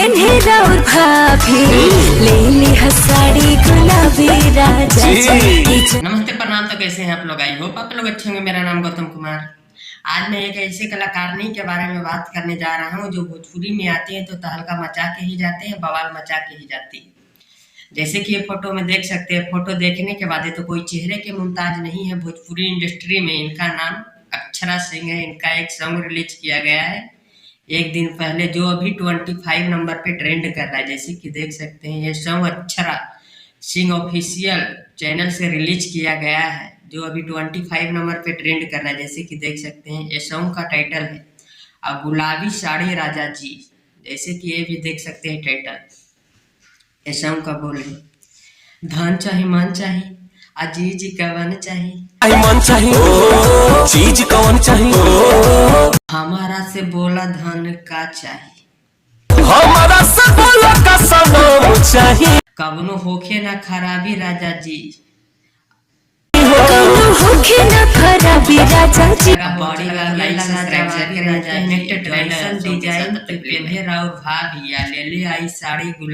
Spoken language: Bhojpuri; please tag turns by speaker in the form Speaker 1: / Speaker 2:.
Speaker 1: पेन्हेरा और भाभी ले ली साड़ी गुलाबी राजा जी।
Speaker 2: नमस्ते प्रणाम। तो कैसे हैं आप लोग? आई होप आप लोग अच्छे होंगे। मेरा नाम गौतम कुमार। आज मैं एक ऐसे कलाकारनी के बारे में बात करने जा रहा हूँ जो भोजपुरी में आते हैं तो तहलका मचा के ही जाते हैं, बवाल मचा के ही जाती है। जैसे कि ये फोटो में देख सकते हैं। फोटो देखने के बाद तो कोई चेहरे के मुमताज नहीं है। भोजपुरी इंडस्ट्री में इनका नाम अक्षरा सिंह है। इनका एक सॉन्ग रिलीज किया गया है एक दिन पहले, जो अभी 25 नंबर पे ट्रेंड कर रहा है। जैसे कि देख सकते हैं, ये song Akshara Singh official channel से रिलीज किया गया है, जो अभी 25 नंबर पे ट्रेंड कर रहा है। जैसे कि देख सकते हैं, ये सॉन्ग का टाइटल है गुलाबी साड़ी राजा जी। जैसे कि ये भी देख सकते हैं टाइटल। ये सॉन्ग का बोल है, धन चाहे मन चाहे अजीज कवन चाहे,
Speaker 3: मन चाहिए चीज कौन चाहिए,
Speaker 2: हमारा से बोला धन का चाहिए,
Speaker 3: हमारा से बोला का सनम चाहिए,
Speaker 2: कवनो होखे ना खराबी राजा जी,
Speaker 1: कौनो होखे ना खराबी राजा जी।
Speaker 2: बॉडी डिजाइन पे पहने और भाभी ले ले आई साड़ी गुलाबी